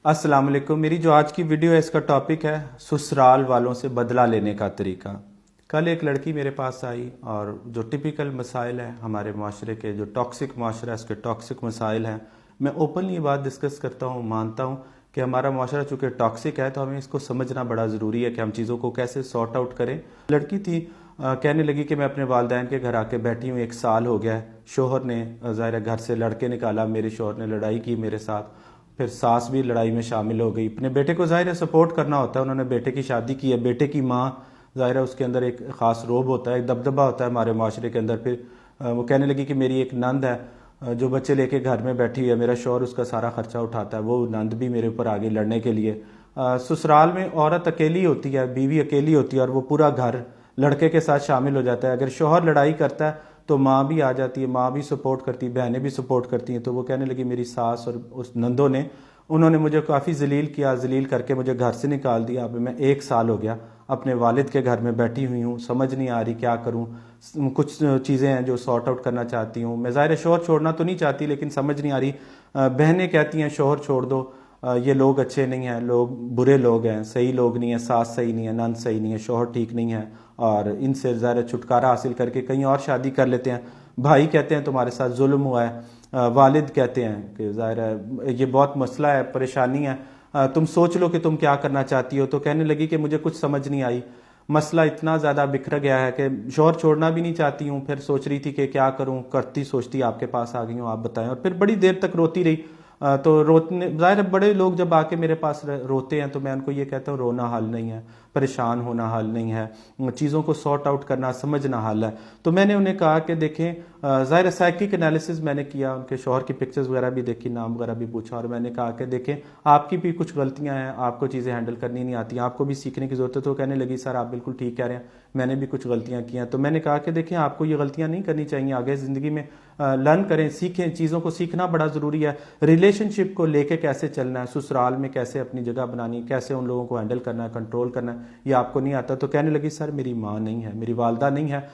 अस्सलाम वालेकुम। मेरी जो आज की वीडियो है इसका टॉपिक है ससुराल वालों से बदला लेने का तरीका। कल एक लड़की मेरे पास आई और जो टिपिकल मसाइल हैं हमारे माशरे के, जो टॉक्सिक माशरा है उसके टॉक्सिक मसाइल हैं, मैं ओपनली ये बात डिस्कस करता हूँ। मानता हूँ कि हमारा माशरा चूँकि टॉक्सिक है तो हमें इसको समझना बड़ा ज़रूरी है कि हम चीज़ों को कैसे सॉर्ट आउट करें। लड़की थी, कहने लगी कि मैं अपने वालिदैन के घर आके बैठी हूँ, 1 साल हो गया है। शोहर ने ज़ाहिर है घर से लड़के निकाला, मेरे शोहर ने लड़ाई की मेरे साथ, फिर सास भी लड़ाई में शामिल हो गई। अपने बेटे को ज़ाहिर है सपोर्ट करना होता है, उन्होंने बेटे की शादी की है। बेटे की माँ ज़ाहिर है उसके अंदर एक ख़ास रोब होता है, एक दबदबा होता है हमारे माशरे के अंदर। फिर वो कहने लगी कि मेरी एक नंद है जो बच्चे लेके घर में बैठी हुई है, मेरा शौहर उसका सारा खर्चा उठाता है, वो नंद भी मेरे ऊपर आ गई लड़ने के लिए। ससुराल में औरत अकेली होती है, बीवी अकेली होती है और वो पूरा घर लड़के के साथ शामिल हो जाता है। अगर शौहर लड़ाई करता है तो माँ भी आ जाती है, माँ भी सपोर्ट करती है, बहनें भी सपोर्ट करती हैं। तो वो कहने लगी मेरी सास और उस नंदों ने उन्होंने मुझे काफ़ी जलील किया, जलील करके मुझे घर से निकाल दिया। अब मैं 1 साल हो गया अपने वालिद के घर में बैठी हुई हूँ, समझ नहीं आ रही क्या करूँ। कुछ चीज़ें हैं जो सॉर्ट आउट करना चाहती हूँ मैं। ज़ाहिर शौहर छोड़ना तो नहीं चाहती लेकिन समझ नहीं आ रही। बहनें कहती हैं शौहर छोड़ दो, ये लोग अच्छे नहीं हैं, लोग बुरे लोग हैं, सही लोग नहीं है, सास सही नहीं है, नंद सही नहीं है, शौहर ठीक नहीं है, और इनसे ज़ाहिर छुटकारा हासिल करके कहीं और शादी कर लेते हैं। भाई कहते हैं तुम्हारे साथ जुल्म हुआ है, वालिद कहते हैं कि ज़ाहिर है ये बहुत मसला है, परेशानी है, तुम सोच लो कि तुम क्या करना चाहती हो। तो कहने लगी कि मुझे कुछ समझ नहीं आई, मसला इतना ज़्यादा बिखर गया है कि शौहर छोड़ना भी नहीं चाहती हूँ। फिर सोच रही थी कि क्या करूँ, करती सोचती आपके पास आ गई हूँ, आप बताएं। और फिर बड़ी देर तक रोती रही। तो रोने ज़ाहिर है बड़े लोग जब आके मेरे पास रोते हैं तो मैं उनको ये कहता हूँ रोना हल नहीं है, परेशान होना हल नहीं है, चीज़ों को सॉर्ट आउट करना समझना हल है। तो मैंने उन्हें कहा कि देखें, ज़ाहिर साइकिक एनालिसिस मैंने किया, उनके शौहर की पिक्चर्स वगैरह भी देखी, नाम वगैरह भी पूछा, और मैंने कहा कि देखें आपकी भी कुछ गलतियां हैं, आपको चीज़ें हैंडल करनी नहीं आती, आपको भी सीखने की ज़रूरत है। तो कहने लगी सर आप बिल्कुल ठीक कह रहे हैं, मैंने भी कुछ गलतियां की हैं। तो मैंने कहा कि देखें आपको ये गलतियां नहीं करनी चाहिए, आगे ज़िंदगी में लर्न करें, सीखें, चीज़ों को सीखना बड़ा ज़रूरी है। रिलेशनशिप को लेके कैसे चलना है, ससुराल में कैसे अपनी जगह बनानी है, कैसे उन लोगों को हैंडल करना है, कंट्रोल करना है, ये आपको नहीं आता। तो कहने लगी सर मेरी माँ नहीं है, मेरी वालदा नहीं है,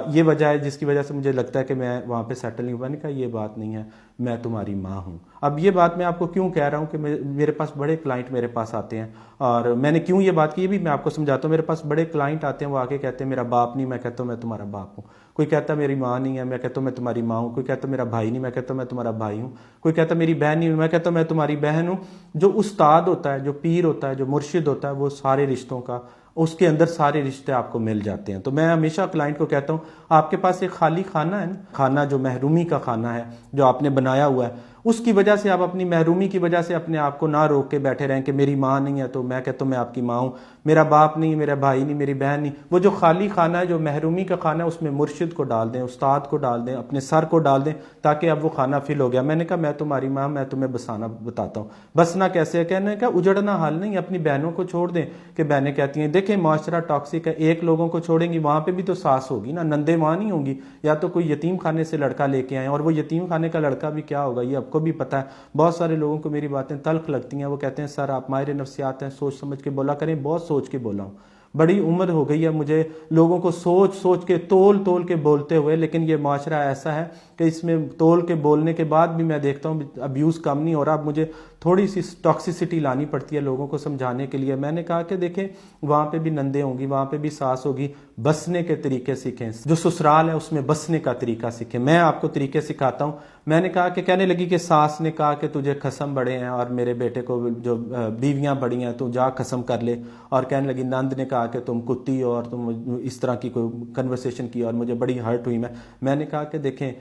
ये वजह है जिसकी वजह से मुझे लगता है कि मैं वहाँ पे सेटल नहीं हुआ। मैंने कहा ये बात नहीं है, मैं तुम्हारी माँ हूँ। अब ये बात मैं आपको क्यों कह रहा हूँ कि मेरे पास बड़े क्लाइंट मेरे पास आते हैं, और मैंने क्यों ये बात की ये भी मैं आपको समझाता हूँ। मेरे पास बड़े क्लाइंट आते हैं, वो आके कहते हैं मेरा बाप नहीं, मैं कहता हूँ मैं तुम्हारा बाप हूँ। कोई कहता मेरी माँ नहीं है, मैं कहता हूँ मैं तुम्हारी माँ हूँ। कोई कहता मेरा भाई नहीं, मैं कहता हूँ मैं तुम्हारा भाई हूँ। कोई कहता मेरी बहन नहीं, मैं कहता हूँ मैं तुम्हारी बहन हूँ। जो उस्ताद होता है, जो पीर होता है, जो मुर्शिद होता है, वो सारे रिश्तों का, उसके अंदर सारे रिश्ते आपको मिल जाते हैं। तो मैं हमेशा क्लाइंट को कहता हूँ आपके पास एक खाली खाना है ना, खाना जो महरूमी का खाना है जो आपने बनाया हुआ है, उसकी वजह से आप अपनी महरूमी की वजह से अपने आप को ना रोक के बैठे रहें कि मेरी माँ नहीं है तो मैं कहता हूँ मैं आपकी माँ हूँ, मेरा बाप नहीं, मेरा भाई नहीं, मेरी बहन नहीं। वो जो खाली खाना है, जो महरूमी का खाना है, उसमें मुर्शिद को डाल दें, उस्ताद को डाल दें, अपने सर को डाल दें, ताकि अब वो खाना फिल हो गया। मैंने कहा मैं तुम्हारी माँ, मैं तुम्हें बसाना बताता हूँ। बसना कैसे है, कहने का उजड़ना हल नहीं। अपनी बहनों को छोड़ दें कि बहनें कहती हैं देखें माशरा टॉक्सिक है, एक लोगों को छोड़ेंगी वहां पे भी तो सास होगी ना, नंदे वहां नहीं होंगी। या तो कोई यतीम खाने से लड़का लेके आए, और वो यतीम खाने का लड़का भी क्या होगा ये आपको भी पता है। बहुत सारे लोगों को मेरी बातें तल्ख लगती हैं, वो कहते हैं सर आप माहिर नफ्सियात हैं, सोच समझ के बोला करें। बहुत सोच के बोला हूँ, बड़ी उम्र हो गई है मुझे लोगों को सोच सोच के तोल तोल के बोलते हुए, लेकिन ये माशरा ऐसा है कि इसमें तोल के बोलने के बाद भी मैं देखता हूँ अब्यूज़ कम नहीं हो रहा। अब मुझे थोड़ी सी टॉक्सिसिटी लानी पड़ती है लोगों को समझाने के लिए। मैंने कहा कि देखें वहाँ पे भी नंदे होंगी, वहाँ पे भी सास होगी, बसने के तरीके सीखें, जो ससुराल है उसमें बसने का तरीका सीखें। मैं आपको तरीके सिखाता हूँ। मैंने कहा कि कहने लगी कि सास ने कहा कि तुझे खसम बड़े हैं और मेरे बेटे को जो बीवियां बड़ी हैं तू जा खसम कर ले। और कहने लगी नंद ने कहा कि तुम कुत्ती हो, और तुम इस तरह की कोई कन्वर्सेशन की, और मुझे बड़ी हर्ट हुई। मैंने कहा कि देखें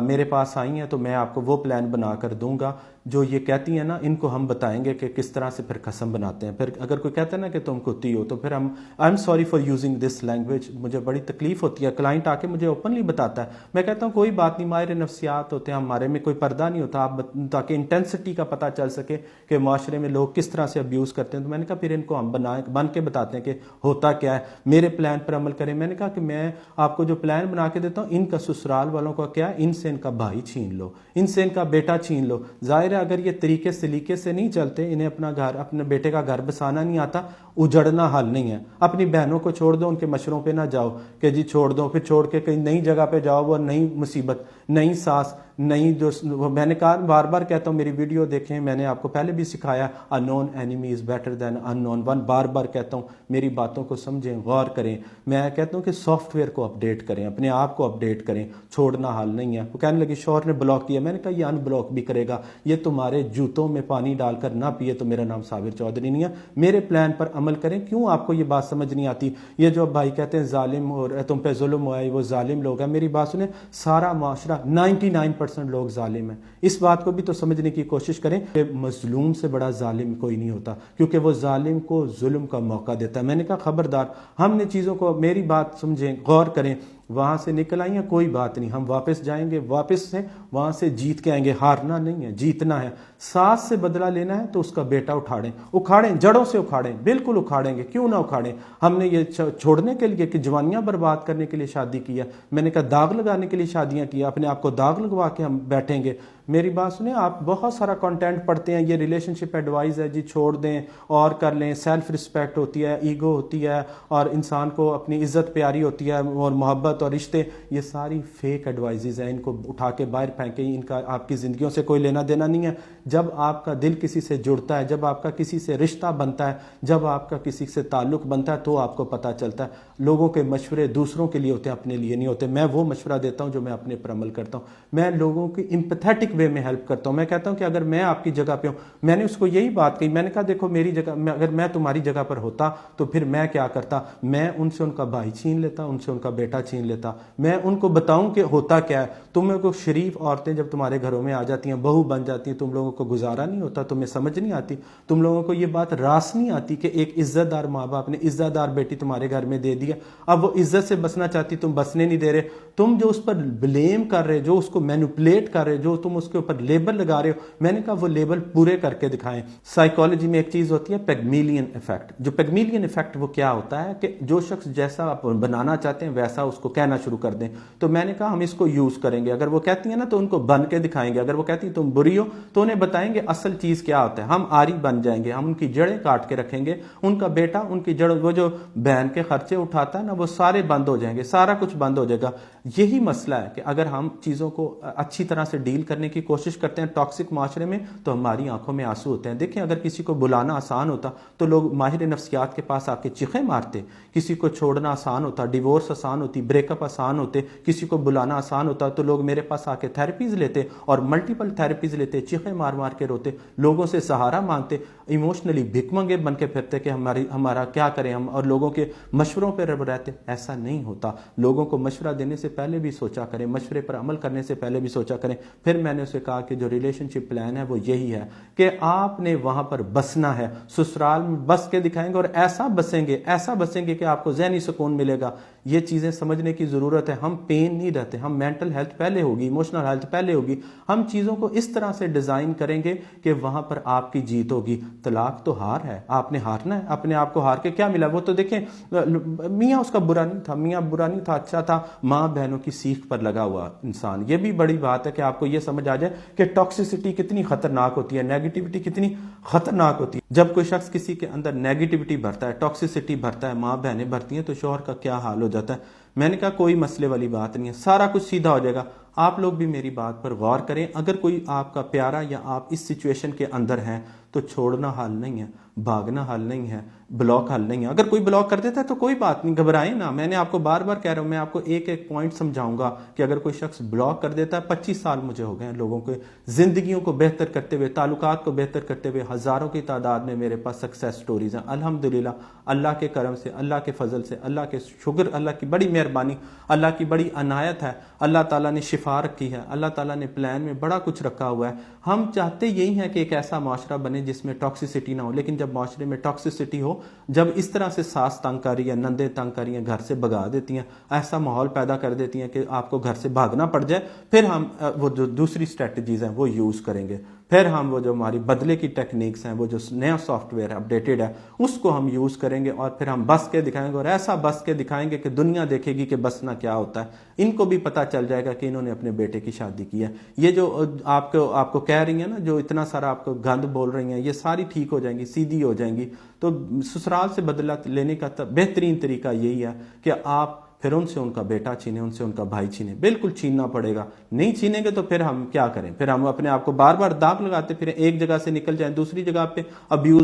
मेरे पास आई हैं तो मैं आपको वो प्लान बना कर दूंगा जो ये कहती हैं ना, इनको हम बताएंगे कि किस तरह से फिर कसम बनाते हैं। फिर अगर कोई कहता है ना कि तुम कुत्ती हो तो फिर हम I am sorry for using this language, मुझे बड़ी तकलीफ होती है। क्लाइंट आके मुझे ओपनली बताता है, मैं कहता हूँ कोई बात नहीं, माहिर नफ्सियात होते हैं, हमारे में कोई पर्दा नहीं होता, आप ताकि इंटेंसिटी का पता चल सके कि माशरे में लोग किस तरह से अब्यूज़ करते हैं। तो मैंने कहा फिर इनको हम बन के बताते हैं कि होता क्या है, मेरे प्लान पर अमल करें। मैंने कहा कि मैं आपको जो प्लान बना के देता हूँ, इनका ससुराल वालों का क्या है, इनसे इनका भाई छीन लो, इनसे इनका बेटा छीन लो। जाहिर है अगर ये तरीके सलीके से नहीं चलते, इन्हें अपना घर, अपने बेटे का घर बसाना नहीं आता, उजड़ना हल नहीं है। अपनी बहनों को छोड़ दो, उनके मशवरों पे ना जाओ कि जी छोड़ दो, फिर छोड़ के कहीं नई जगह पे जाओ, वो नई मुसीबत, नई सास, नई जो मैंने कहा, बार बार कहता हूँ, मेरी वीडियो देखें, मैंने आपको पहले भी सिखाया, a known enemy is better than unknown one. बार बार कहता हूँ, मेरी बातों को समझें, गौर करें। मैं कहता हूँ कि सॉफ्टवेयर को अपडेट करें, अपने आप को अपडेट करें, छोड़ना हल नहीं है। वो कहने लगी शौहर ने ब्लॉक किया। मैंने कहा ये अनब्लॉक भी करेगा, ये तुम्हारे जूतों में पानी डालकर ना पिए तो मेरा नाम साबिर चौधरी नहीं है। मेरे प्लान पर अमल करें। क्यों आपको ये बात समझ नहीं आती? ये जो भाई कहते हैं जालिम और तुम पे जुल्म हुआ है, वो जालिम लोग हैं। मेरी बात सुने, सारा माशरा 99% लोग जालिम हैं। इस बात को भी तो समझने की कोशिश करें कि मजलूम से बड़ा जालिम कोई नहीं होता, क्योंकि वो जालिम को जुल्म का मौका देता है। मैंने कहा खबरदार, हमने चीज़ों को, मेरी बात समझें, गौर करें। वहां से निकल आई है, कोई बात नहीं, हम वापस जाएंगे, वापस से वहां से जीत के आएंगे। हारना नहीं है, जीतना है। सास से बदला लेना है तो उसका बेटा उखाड़ें, उखाड़ें, जड़ों से उखाड़ें, बिल्कुल उखाड़ेंगे, क्यों ना उखाड़ें। हमने ये छोड़ने के लिए कि जवानियां बर्बाद करने के लिए शादी किया? मैंने कहा दाग लगाने के लिए शादियां किया? अपने आप को दाग लगवा के हम बैठेंगे? मेरी बात सुने, आप बहुत सारा कंटेंट पढ़ते हैं, ये रिलेशनशिप एडवाइस है जी, छोड़ दें और कर लें, सेल्फ रिस्पेक्ट होती है, ईगो होती है, और इंसान को अपनी इज्जत प्यारी होती है, और मोहब्बत और रिश्ते, ये सारी फेक एडवाइजेज हैं। इनको उठा के बाहर फेंकें, इनका आपकी ज़िंदगियों से कोई लेना देना नहीं है। जब आपका दिल किसी से जुड़ता है, जब आपका किसी से रिश्ता बनता है, जब आपका किसी से ताल्लुक बनता है, तो आपको पता चलता है। लोगों के मशवरे दूसरों के लिए होते हैं, अपने लिए नहीं होते। मैं वो मशवरा देता हूं जो मैं अपने पर अमल करता हूं। मैं लोगों की एम्पैथेटिक वे में हेल्प करता हूं। मैं कहता हूं कि अगर मैं आपकी जगह पे हूं, मैंने उसको यही बात कही, मैंने कहा देखो मेरी जगह, अगर मैं तुम्हारी जगह पर होता तो फिर मैं क्या करता? मैं उनसे उनका भाई छीन लेता, उनसे उनका बेटा छीन लेता। मैं उनको बताऊं कि होता क्या है। तुम्हें को शरीफ औरतें जब तुम्हारे घरों में आ जाती हैं, बहू बन जाती हैं, तुम लोगों को गुजारा नहीं होता, तुम्हें समझ नहीं आती, तुम लोगों को ये बात रास नहीं आती कि एक इज्जतदार माँ बाप ने इज्जतदार बेटी तुम्हारे घर में दे दिया, अब वो इज्जत से बसना चाहती, तुम बसने नहीं दे रहे। तुम जो उस पर ब्लेम कर रहे, जो उसको मैनिपुलेट कर रहे, जो तुम उसके ऊपर लेबल लगा रहे हो, मैंने कहा वो लेबल पूरे करके दिखाएं। साइकोलॉजी में एक चीज होती है पेगमिलियन इफेक्ट। जो पेगमिलियन इफेक्ट वो क्या होता है कि जो शख्स जैसा आप बनाना चाहते हैं वैसा उसको कहना शुरू कर दें। तो मैंने कहा हम इसको यूज करेंगे। अगर वो कहती है ना तो उनको बन के दिखाएंगे, अगर वो कहती है तुम बुरी हो तो उन्हें बताएंगे असल चीज क्या होता है। हम आरी बन जाएंगे, हम उनकी जड़ें काट के रखेंगे, उनका बेटा उनकी जड़, वो जो बहन के खर्चे उठाता है ना, वो सारे बंद हो जाएंगे, सारा कुछ बंद हो जाएगा। यही मसला है कि अगर हम चीजों को अच्छी तरह से डील करने की कोशिश करते हैं टॉक्सिक माशरे में, तो हमारी आंखों में आंसू होते हैं। देखें, अगर किसी को बुलाना आसान होता तो लोग माहिर नफ्सियात के पास आके चीखें मारते। किसी को छोड़ना आसान होता, डिवोर्स आसान होती, ब्रेकअप आसान होते, किसी को बुलाना आसान होता तो लोग मेरे पास आके थेरेपीज लेते और मल्टीपल थेरेपीज लेते, चीखें मार मार के रोते, लोगों से सहारा मांगते, इमोशनली भिकमंगे बन के फिरते कि हमारा क्या करें हम, और लोगों के मशवरों पर रब रहते। ऐसा नहीं होता। लोगों को मशवरा देने से पहले भी सोचा करें, मशवरे पर अमल करने से पहले भी सोचा करें। फिर मैंने उसे कहा कि जो रिलेशनशिप प्लान है वो यही है कि आपने वहां पर बसना है, ससुराल में बस के दिखाएंगे और ऐसा बसेंगे कि आपको ज़हनी सुकून मिलेगा। ये चीजें समझने की जरूरत है। हम पेन नहीं रहते, हम मेंटल हेल्थ पहले होगी, इमोशनल हेल्थ पहले होगी। हम चीजों को इस तरह से डिजाइन करेंगे कि वहां पर आपकी जीत होगी। तलाक तो हार है, आपने हारना है। अपने आप को हार के क्या मिला? वो तो देखें, मियाँ उसका बुरा नहीं था, मियाँ बुरा नहीं था, अच्छा था, माँ बहनों की सीख पर लगा हुआ इंसान। ये भी बड़ी बात है कि आपको ये समझ आ जाए कि टॉक्सिसिटी कितनी खतरनाक होती है, नेगेटिविटी कितनी खतरनाक होती है। जब कोई शख्स किसी के अंदर नेगेटिविटी भरता है, टॉक्सिसिटी भरता है, माँ बहनें भरती हैं, तो शौहर का क्या हाल हो जाता है। मैंने कहा कोई मसले वाली बात नहीं है, सारा कुछ सीधा हो जाएगा। आप लोग भी मेरी बात पर गौर करें। अगर कोई आपका प्यारा या आप इस सिचुएशन के अंदर हैं तो छोड़ना हल नहीं है, भागना हल नहीं है, ब्लॉक हल नहीं है। अगर कोई ब्लॉक कर देता है तो कोई बात नहीं, घबराएं ना। मैंने आपको बार बार कह रहा हूं, मैं आपको एक एक पॉइंट समझाऊंगा कि अगर कोई शख्स ब्लॉक कर देता है, 25 साल मुझे हो गए हैं लोगों के जिंदगियों को बेहतर करते हुए, ताल्लुकात को बेहतर करते हुए, हजारों की तादाद में मेरे पास सक्सेस स्टोरीज हैं अल्हम्दुलिल्लाह। अल्लाह के करम से, अल्लाह के फजल से, अल्लाह के शुक्र, अल्लाह की बड़ी मेहरबानी, अल्लाह की बड़ी अनायत है। अल्लाह ताला ने शिफा रखी है, अल्लाह ताला ने प्लान में बड़ा कुछ रखा हुआ है। हम चाहते यही है कि एक ऐसा माशरा बने जिसमें टॉक्सिसिटी ना हो, लेकिन जब माशरे में टॉक्सिसिटी हो, जब इस तरह से सास तंग कर रही है, नंदे तंग कर रही हैं, घर से भगा देती हैं, ऐसा माहौल पैदा कर देती हैं कि आपको घर से भागना पड़ जाए, फिर हम वो जो दूसरी स्ट्रेटजीज हैं वो यूज करेंगे। پھر ہم وہ جو ہماری بدلے کی ٹیکنیکس ہیں، وہ جو نیا سافٹ ویئر اپڈیٹڈ ہے، اس کو ہم یوز کریں گے اور پھر ہم بس کے دکھائیں گے، اور ایسا بس کے دکھائیں گے کہ دنیا دیکھے گی کہ بسنا کیا ہوتا ہے۔ ان کو بھی پتہ چل جائے گا کہ انہوں نے اپنے بیٹے کی شادی کی ہے۔ یہ جو آپ کو کہہ رہی ہیں نا، جو اتنا سارا آپ کو گند بول رہی ہیں، یہ ساری ٹھیک ہو جائیں گی، سیدھی ہو جائیں گی۔ تو سسرال سے بدلہ لینے کا بہترین طریقہ یہی ہے کہ آپ پھر ان سے ان کا بیٹا چھینیں، ان سے ان کا بھائی چھینیں، بالکل چھیننا پڑے گا۔ نہیں چھینیں گے تو پھر ہم کیا کریں؟ پھر ہم اپنے آپ کو بار بار داغ لگاتے پھر ایک جگہ سے نکل جائیں دوسری جگہ پہ ابیوز